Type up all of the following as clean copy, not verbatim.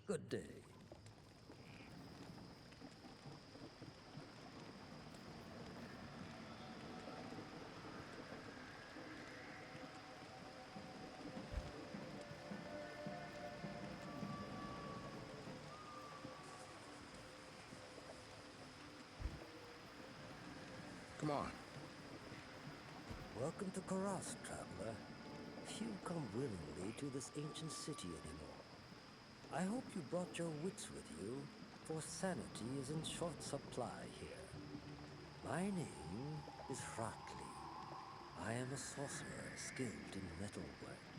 Good day. Come on. Welcome to Karas, traveler. Few come willingly to this ancient city anymore. I hope you brought your wits with you, for sanity is in short supply here. My name is Ratley. I am a sorcerer skilled in metalwork.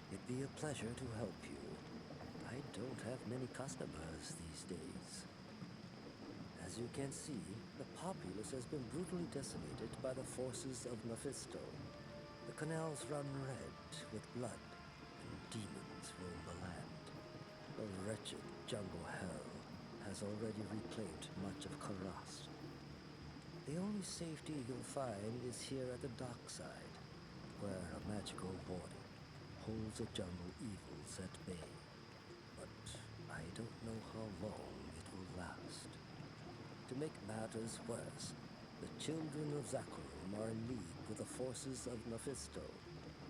It'd be a pleasure to help you. I don't have many customers these days. As you can see, the populace has been brutally decimated by the forces of Mephisto. The canals run red with blood, and demons roam the land. The wretched jungle hell has already reclaimed much of Karas. The only safety you'll find is here at the dockside, where a magical warden holds the jungle evils at bay. But I don't know how long it will last. To make matters worse, the children of Zakharum are in league with the forces of Mephisto.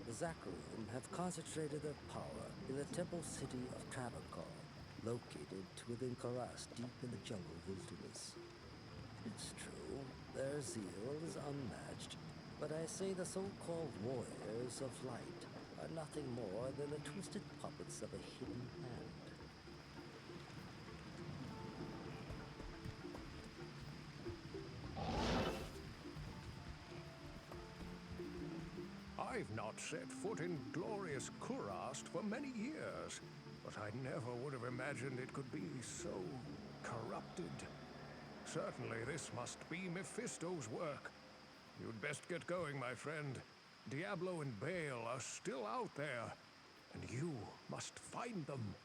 The Zakharum have concentrated their power in the temple city of Travancore, located within Karas deep in the jungle wilderness. It's true, their zeal is unmatched, but I say the so-called warriors of light are nothing more than the twisted puppets of a hidden hand. I've not set foot in glorious Kurast for many years, but I never would have imagined it could be so corrupted. Certainly this must be Mephisto's work. You'd best get going, my friend. Diablo and Baal are still out there, and you must find them.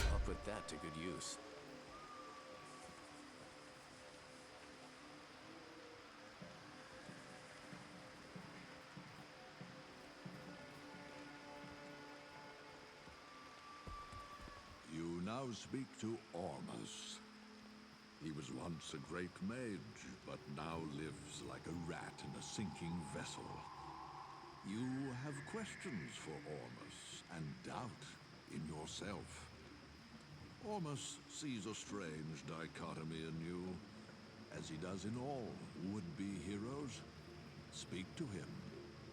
I'll put that to good use. You now speak to Ormus. He was once a great mage, but now lives like a rat in a sinking vessel. You have questions for Ormus, and doubt in yourself. Ormus sees a strange dichotomy in you, as he does in all would-be heroes. Speak to him,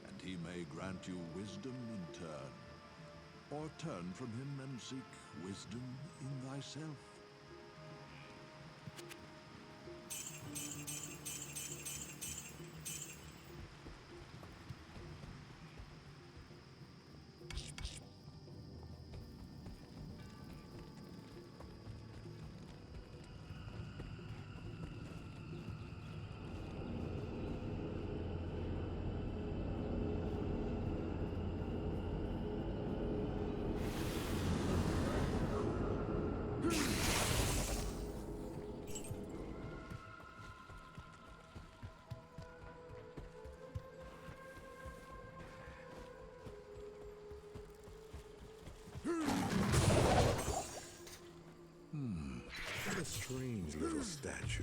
and he may grant you wisdom in turn. Or turn from him and seek wisdom in thyself. What a strange little statue.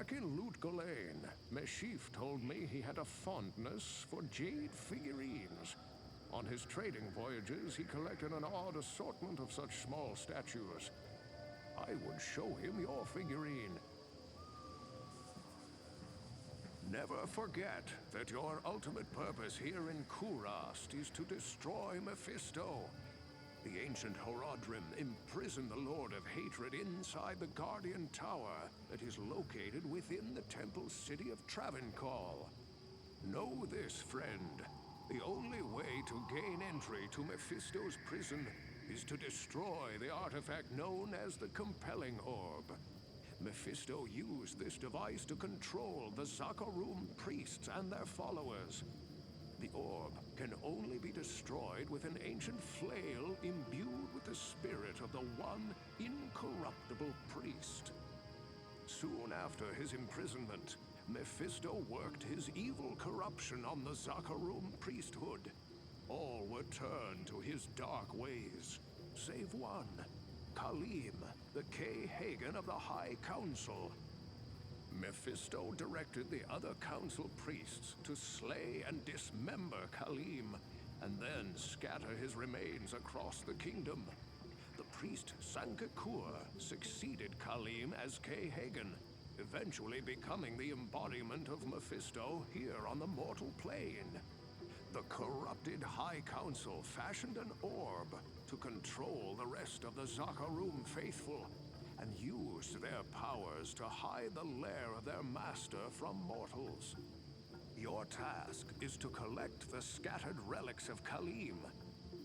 Back in Lutgolane, Meshif told me he had a fondness for jade figurines. On his trading voyages, he collected an odd assortment of such small statues. I would show him your figurine. Never forget that your ultimate purpose here in Kurast is to destroy Mephisto. The ancient Horodrim imprisoned the Lord of Hatred inside the Guardian Tower that is located within the temple city of Travancore. Know this, friend. The only way to gain entry to Mephisto's prison is to destroy the artifact known as the Compelling Orb. Mephisto used this device to control the Zakarum priests and their followers. The orb can only be destroyed with an ancient flail imbued with the spirit of the one incorruptible priest. Soon after his imprisonment, Mephisto worked his evil corruption on the Zakarum priesthood. All were turned to his dark ways, save one, Kalim, the K-Hagen of the High Council. Mephisto directed the other council priests to slay and dismember Kalim, and then scatter his remains across the kingdom. The priest Sankakur succeeded Kalim as K-Hagen, eventually becoming the embodiment of Mephisto here on the mortal plane. The corrupted High Council fashioned an orb to control the rest of the Zakarum faithful, and used their powers to hide the lair of their master from mortals. Your task is to collect the scattered relics of Kalim,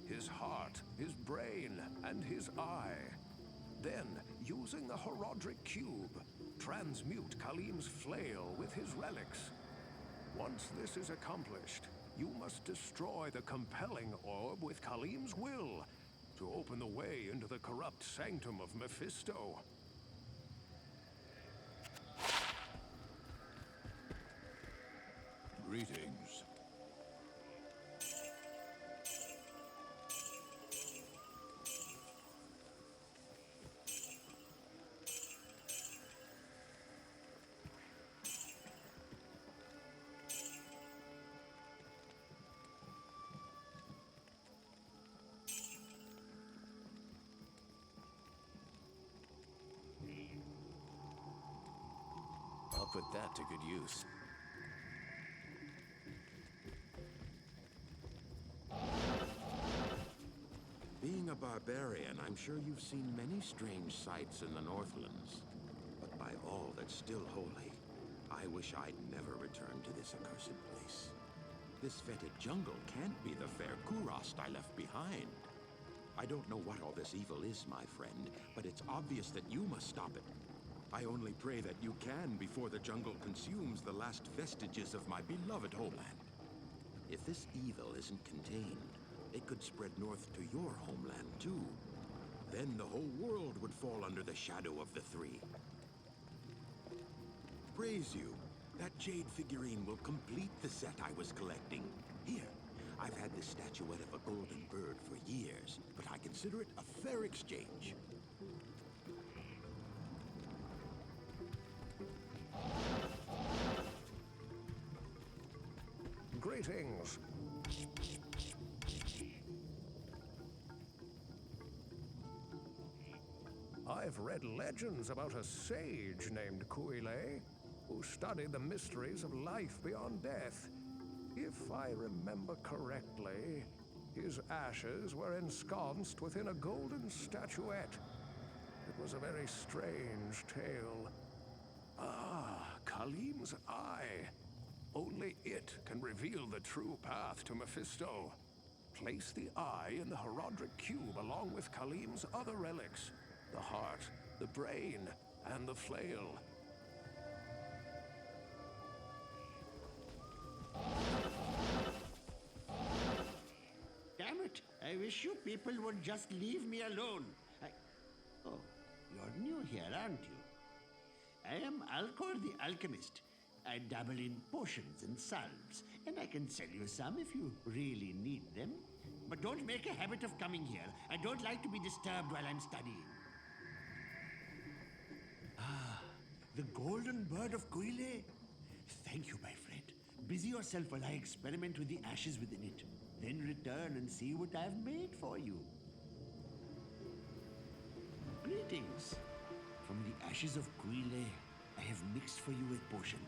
his heart, his brain, and his eye. Then, using the Horodric Cube, transmute Kalim's flail with his relics. Once this is accomplished, you must destroy the Compelling Orb with Kalim's will to open the way into the corrupt sanctum of Mephisto. Greetings. I'll put that to good use. Being a barbarian, I'm sure you've seen many strange sights in the Northlands. But by all that's still holy, I wish I'd never returned to this accursed place. This fetid jungle can't be the fair Kurast I left behind. I don't know what all this evil is, my friend, but it's obvious that you must stop it. I only pray that you can before the jungle consumes the last vestiges of my beloved homeland. If this evil isn't contained, it could spread north to your homeland, too. Then the whole world would fall under the shadow of the three. Praise you. That jade figurine will complete the set I was collecting. Here, I've had this statuette of a golden bird for years, but I consider it a fair exchange. Greetings. I've read legends about a sage named Kuile, who studied the mysteries of life beyond death. If I remember correctly, his ashes were ensconced within a golden statuette. It was a very strange tale. Ah, Kalim's eye. Only it can reveal the true path to Mephisto. Place the eye in the Horodric Cube along with Kalim's other relics. The heart, the brain, and the flail. Damn it! I wish you people would just leave me alone. Oh, you're new here, aren't you? I am Alcor the Alchemist. I dabble in potions and salves, and I can sell you some if you really need them. But don't make a habit of coming here. I don't like to be disturbed while I'm studying. The golden bird of Guile? Thank you, my friend. Busy yourself while I experiment with the ashes within it. Then return and see what I've made for you. Greetings. From the ashes of Guile, I have mixed for you a potion.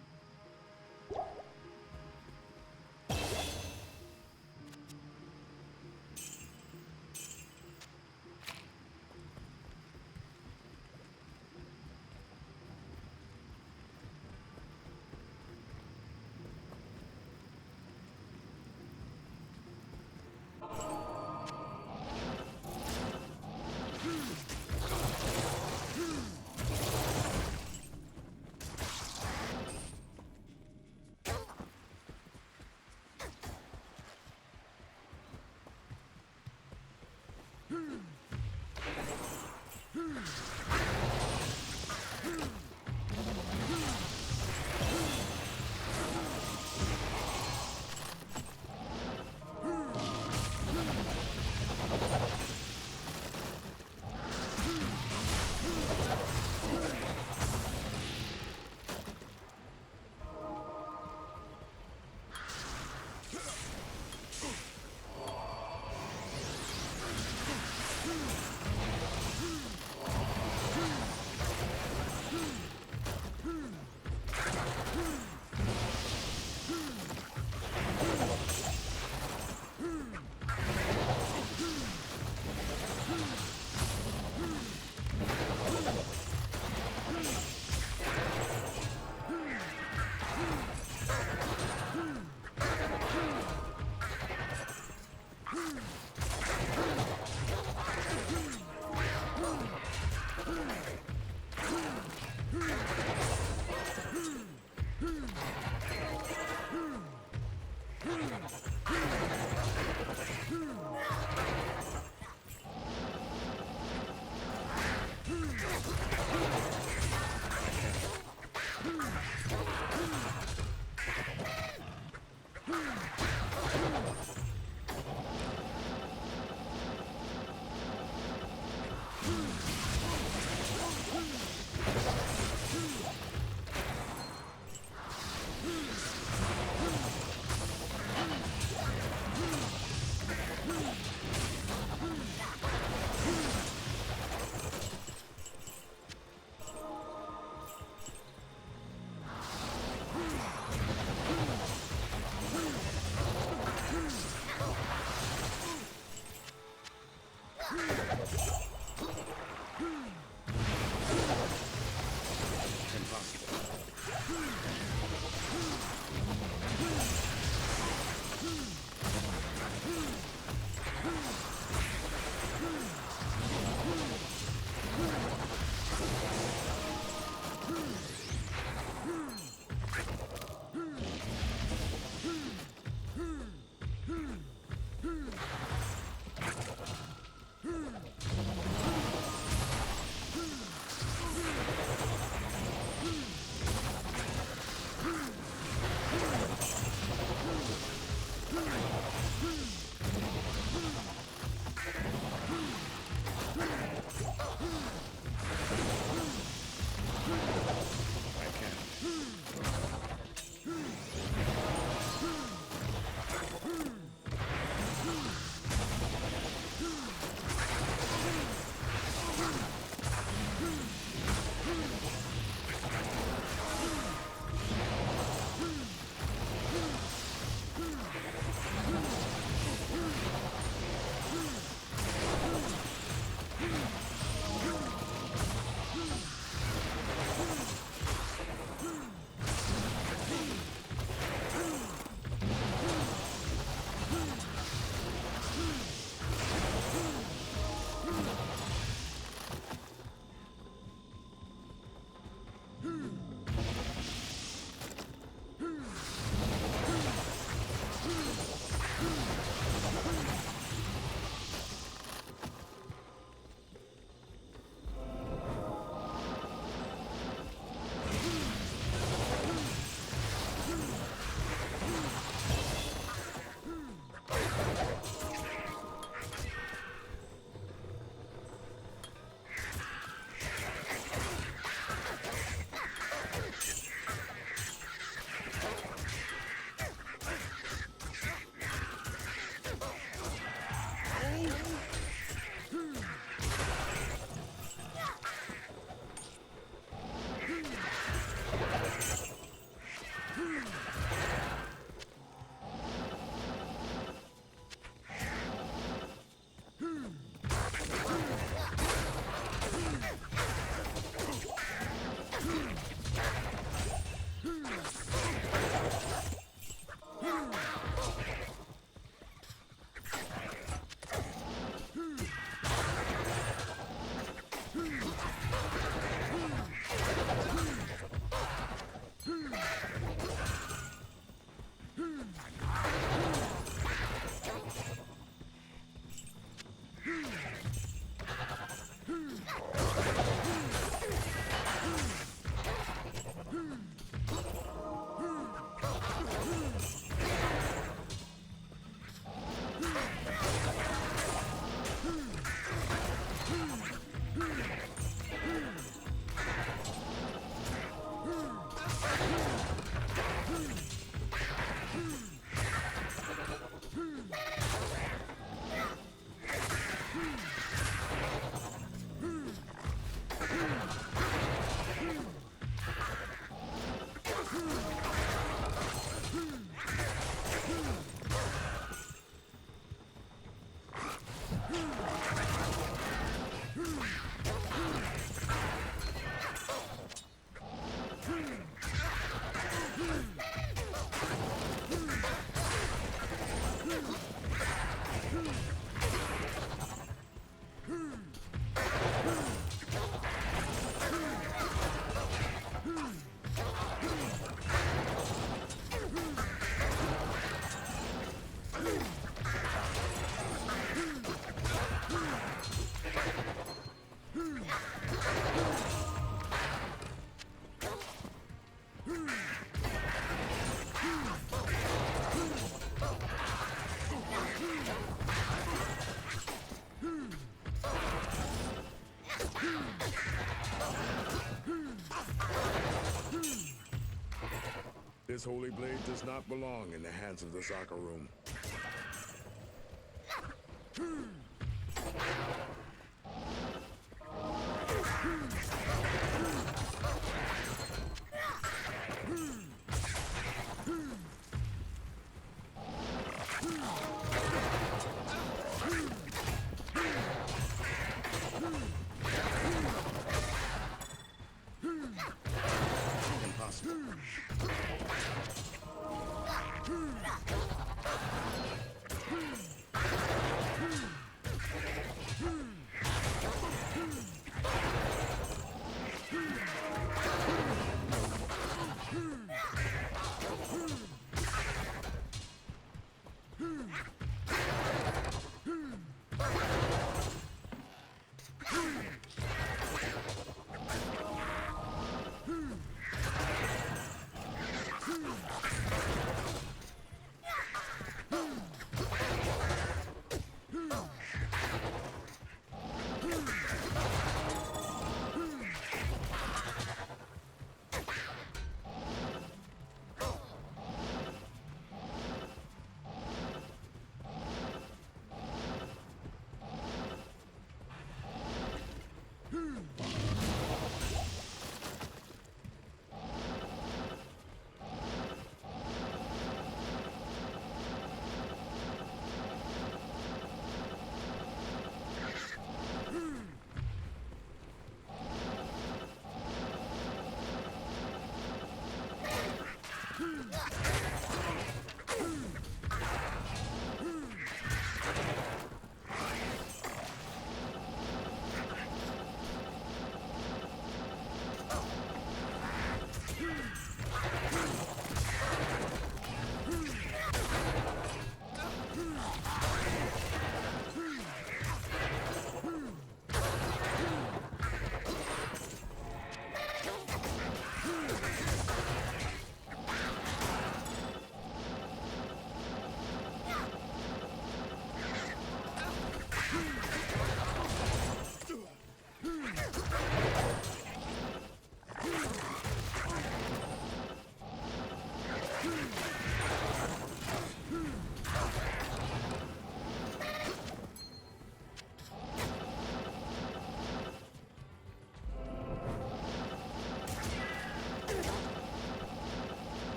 This holy blade does not belong in the hands of the soccer room.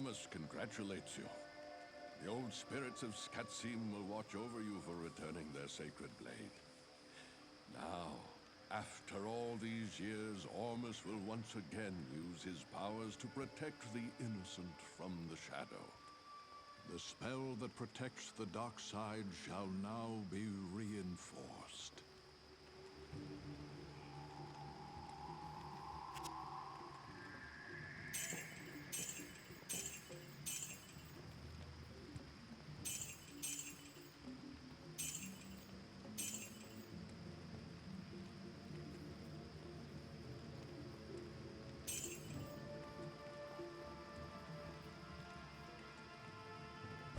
Ormus congratulates you. The old spirits of Skatsim will watch over you for returning their sacred blade. Now, after all these years, Ormus will once again use his powers to protect the innocent from the shadow. The spell that protects the dark side shall now be reinforced.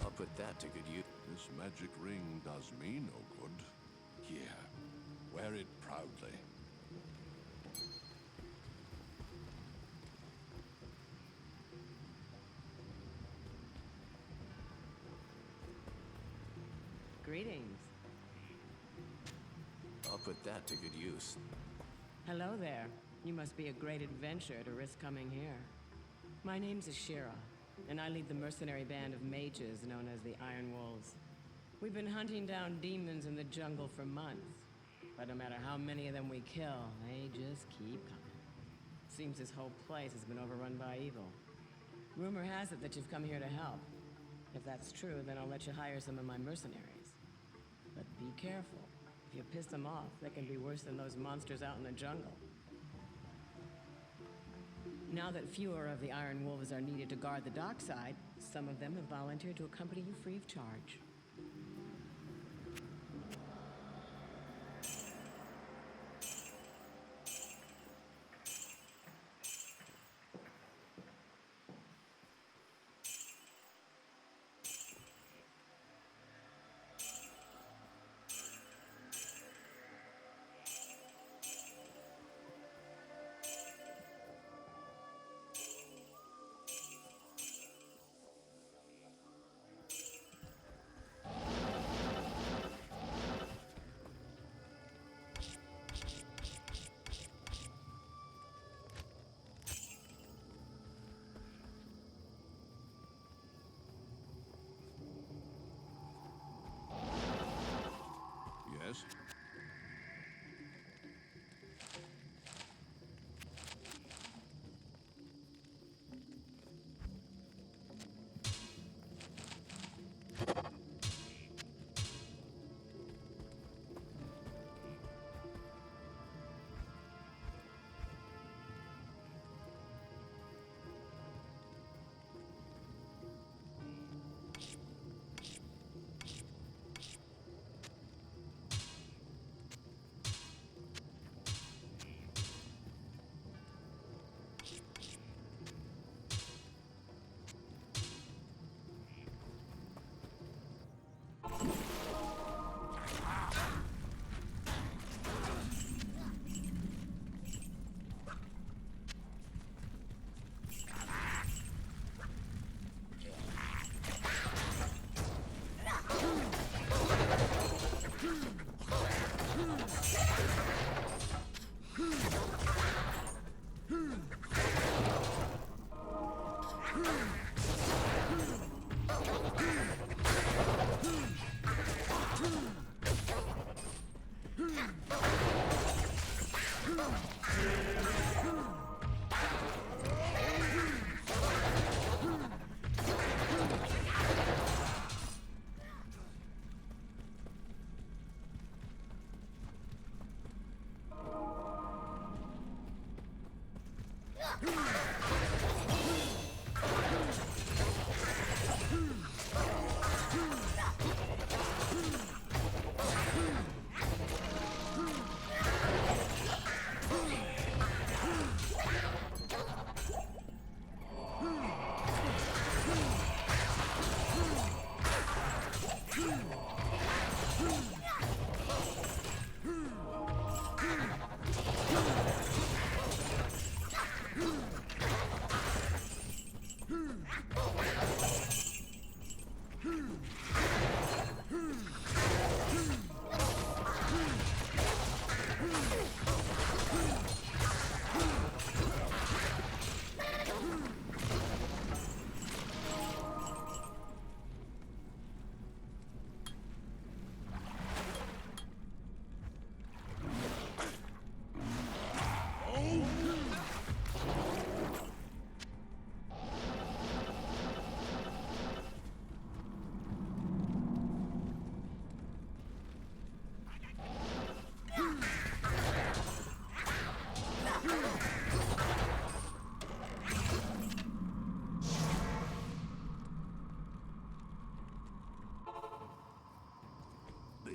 I'll put that to good use. This magic ring does me no good. Here, wear it proudly. Greetings. I'll put that to good use. Hello there. You must be a great adventurer to risk coming here. My name's Ashira, and I lead the mercenary band of mages known as the Iron Wolves. We've been hunting down demons in the jungle for months, but no matter how many of them we kill, they just keep coming. Seems this whole place has been overrun by evil. Rumor has it that you've come here to help. If that's true, then I'll let you hire some of my mercenaries. But be careful. If you piss them off, they can be worse than those monsters out in the jungle. Now that fewer of the Iron Wolves are needed to guard the dockside, some of them have volunteered to accompany you free of charge.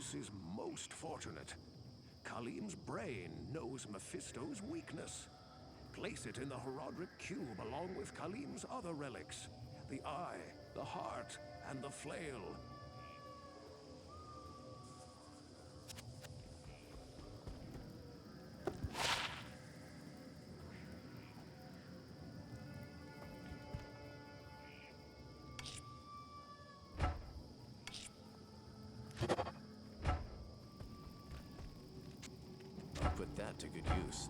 This is most fortunate. Khalim's brain knows Mephisto's weakness. Place it in the Herodric Cube along with Khalim's other relics. The eye, the heart, and the flail. I'll put that to good use.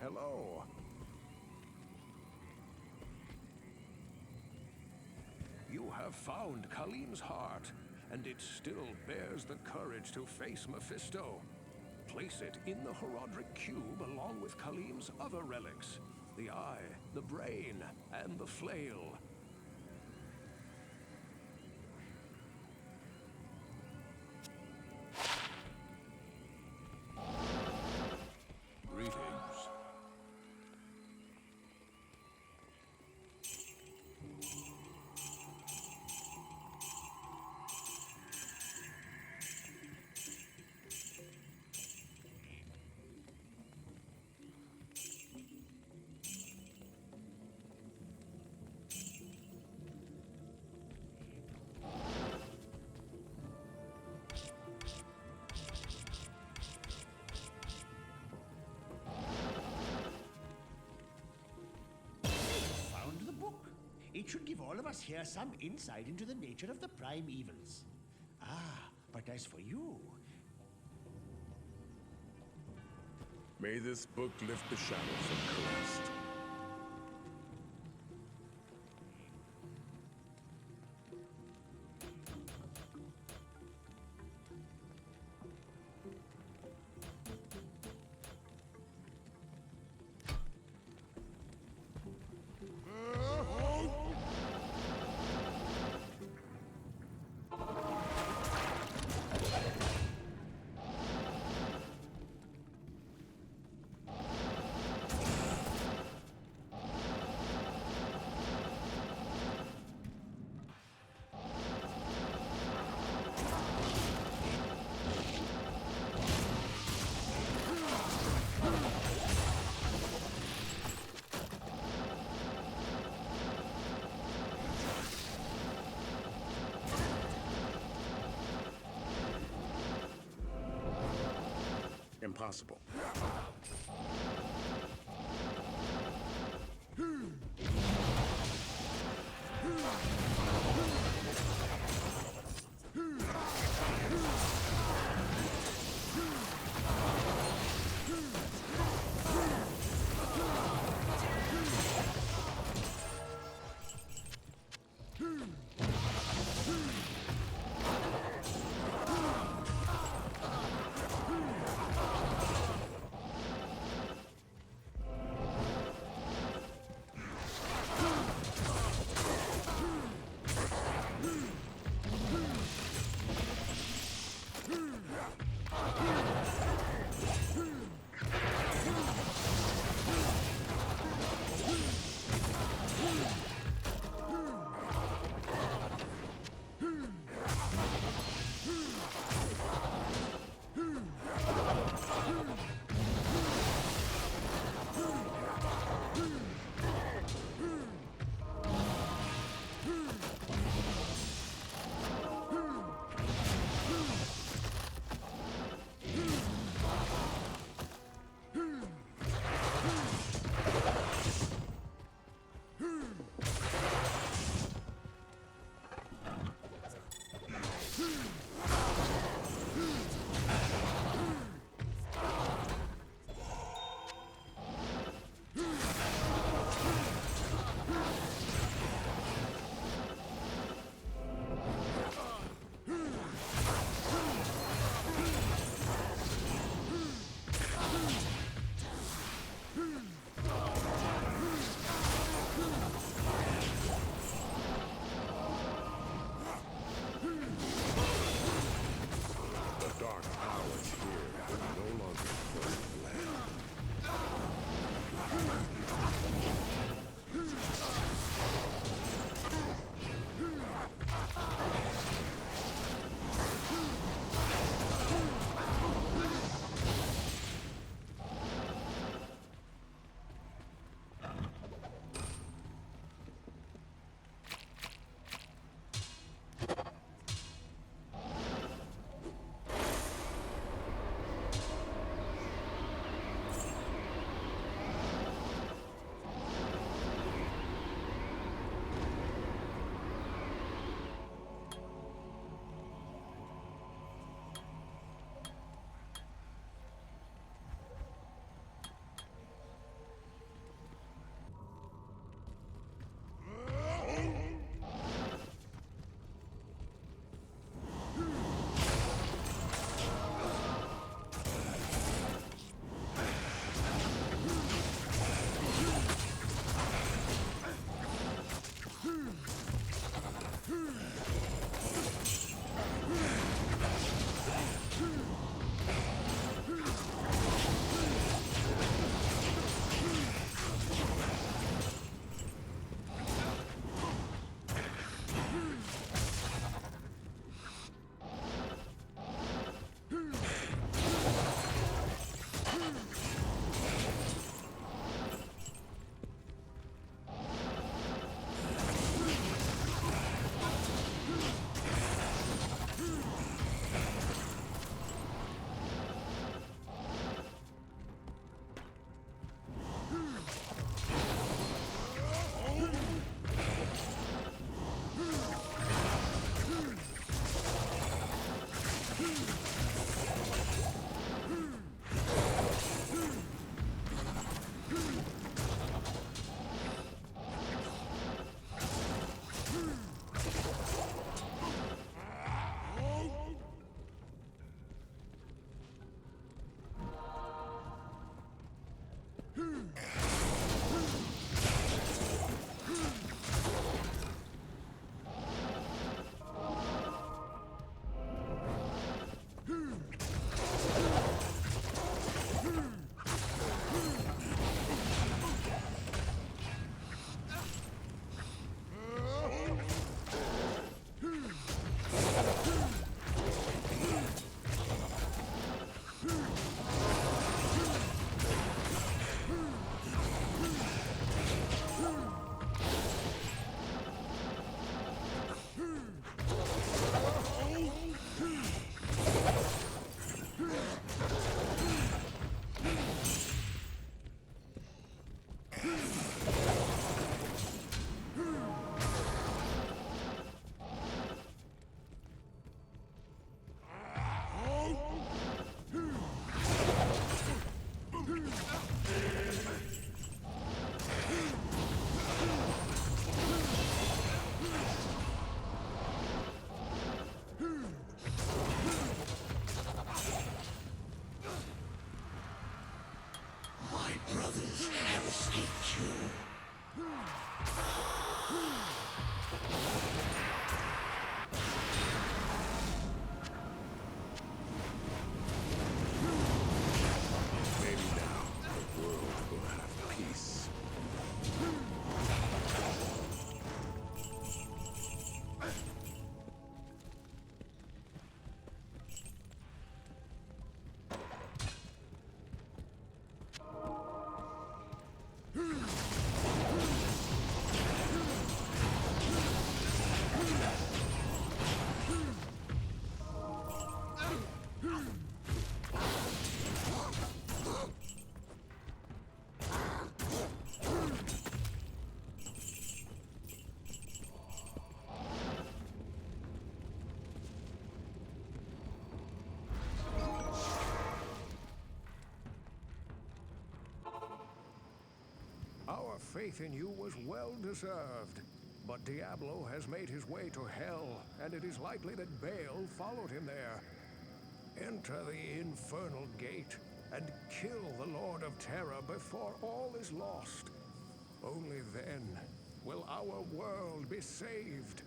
Hello. You have found Kaleem's heart, and it still bears the courage to face Mephisto. Place it in the Horodric Cube along with Kaleem's other relics. The eye, the brain, and the flail. Greetings. Found the book. It should give all of us here some insight into the nature of the prime evils. Ah, but as for you, May this book lift the shadows of Christ. Impossible. others have escaped you. Maybe now the world will have peace. Our faith in you was well deserved. But Diablo has made his way to hell, and it is likely that Baal followed him there. Enter the infernal gate and kill the Lord of Terror before all is lost. Only then will our world be saved.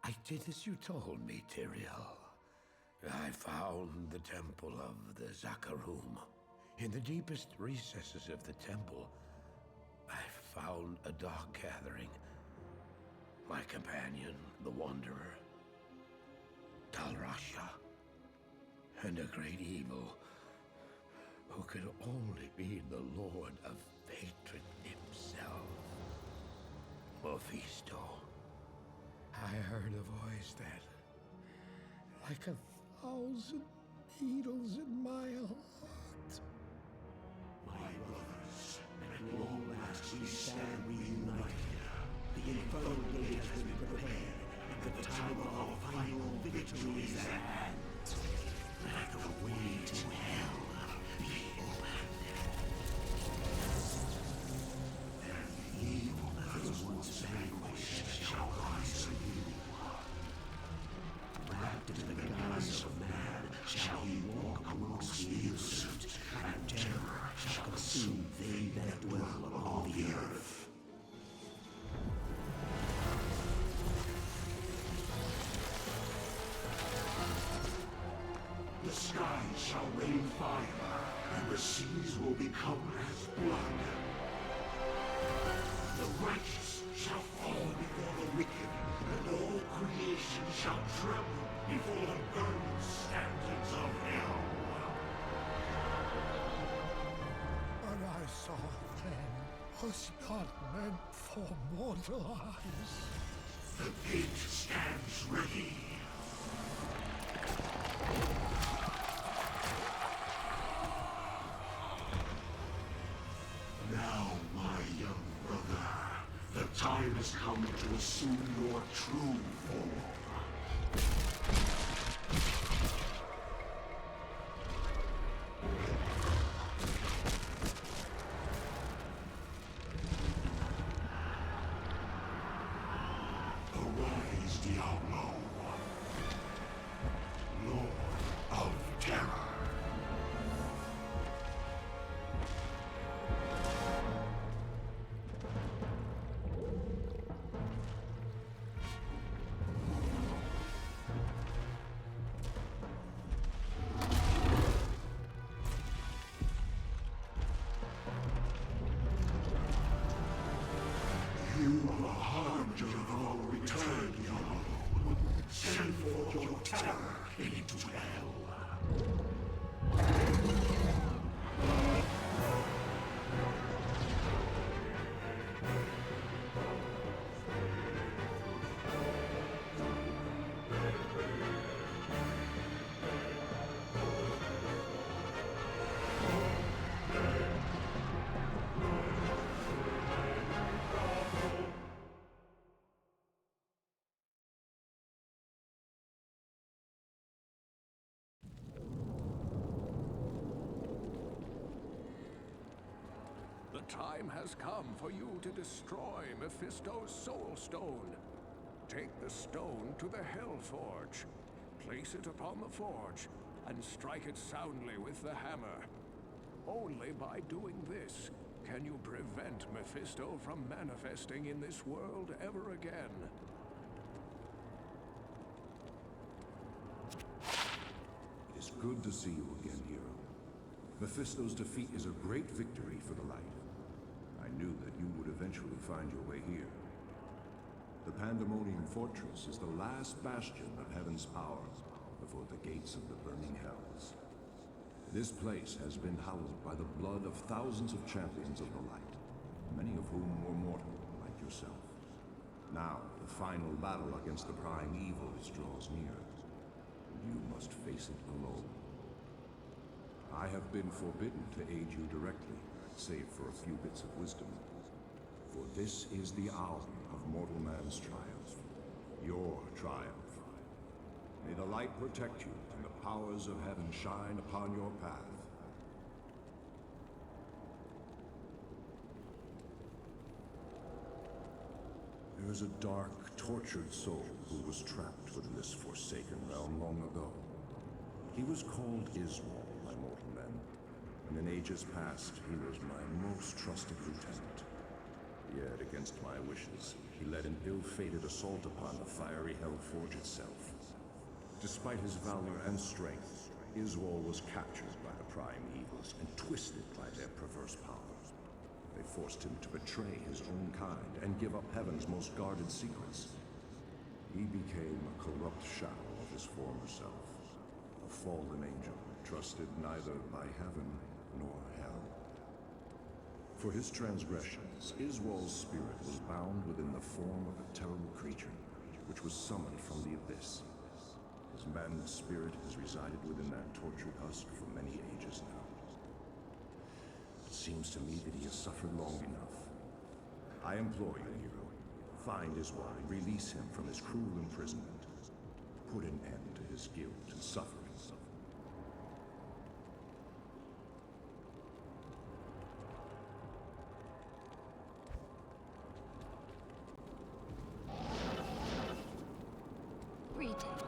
I did as you told me, Tyrael. I found the temple of the Zakarum. In the deepest recesses of the temple, I found a dark gathering. My companion, the Wanderer, Talrasha, and a great evil who could only be the Lord of Hatred himself, Mephisto. I heard a voice that, like 1,000 needles in my heart. My brothers, at long last we stand reunited. The infernal gate has been prepared, and the time of our final victory is at hand. Let the way to hell be opened. And the evil that was once vanquished shall rise anew. Wrapped in the guise of man shall he walk amongst the innocent, and terror shall consume they that dwell upon the earth. The skies shall rain fire, and the seas will become as blood. The righteous shall fall before the wicked, and all creation shall tremble before the burning standards of hell. What I saw then was not meant for mortal eyes. The gate stands ready. Now, my young brother, the time has come to assume your true form. Arise, Diablo, Lord of Terror. You are a harbinger of our return, Diablo. Send forth your terror into hell. time has come for you to destroy Mephisto's Soul Stone. Take the stone to the Hell Forge. Place it upon the forge, and strike it soundly with the hammer. Only by doing this can you prevent Mephisto from manifesting in this world ever again. It is good to see you again, hero. Mephisto's defeat is a great victory for the light. I knew that you would eventually find your way here. The Pandemonium Fortress is the last bastion of Heaven's power before the gates of the burning hells. This place has been hallowed by the blood of thousands of champions of the light, many of whom were mortal, like yourself. Now, the final battle against the prime evils draws near. You must face it alone. I have been forbidden to aid you directly, save for a few bits of wisdom. For this is the hour of mortal man's triumph. Your triumph. May the light protect you, and the powers of heaven shine upon your path. There is a dark, tortured soul who was trapped within this forsaken realm long ago. He was called Iswal by mortal men, and in ages past, he was my most trusted lieutenant. Yet, against my wishes, he led an ill-fated assault upon the fiery Hellforge itself. Despite his valor and strength, Iswal was captured by the Prime Evils and twisted by their perverse power. They forced him to betray his own kind and give up Heaven's most guarded secrets. He became a corrupt shadow of his former self, a fallen angel trusted neither by heaven nor hell. For his transgressions, Iswal's spirit was bound within the form of a terrible creature, which was summoned from the abyss. His maddened spirit has resided within that tortured husk for many ages now. It seems to me that he has suffered long enough. I implore you, hero, find Iswal and release him from his cruel imprisonment. Put an end to his guilt and suffering. Greetings.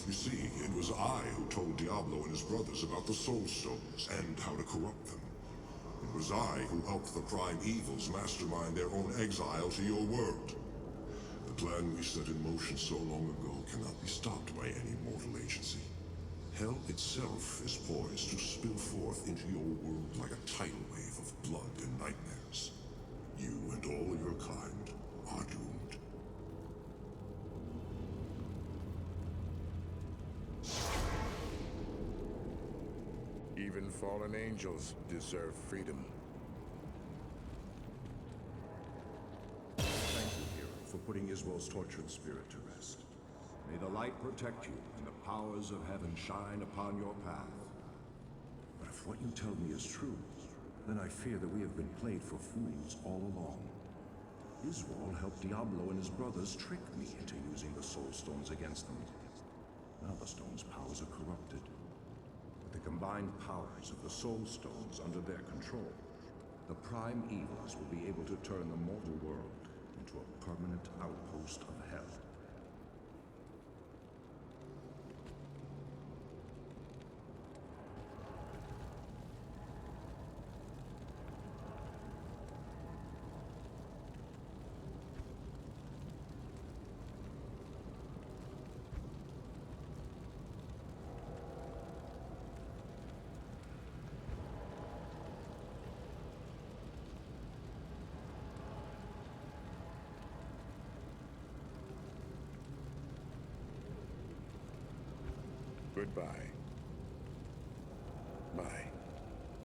You see, it was I who told Diablo and his brothers about the Soul Stones and how to corrupt them. It was I who helped the Prime Evils mastermind their own exile to your world. The plan we set in motion so long ago cannot be stopped by any mortal agency. Hell itself is poised to spill forth into your world like a tidal wave of blood and nightmares. You and all your kind are doomed. Even fallen angels deserve freedom. Thank you, hero, for putting Iswell's tortured spirit to rest. May the light protect you and the powers of heaven shine upon your path. But if what you tell me is true, then I fear that we have been played for fools all along. Iswell helped Diablo and his brothers trick me into using the Soul Stones against them. Now the stone's powers are corrupted. With the combined powers of the Soul Stones under their control, the Prime Evils will be able to turn the mortal world into a permanent outpost of hell. Goodbye. Bye.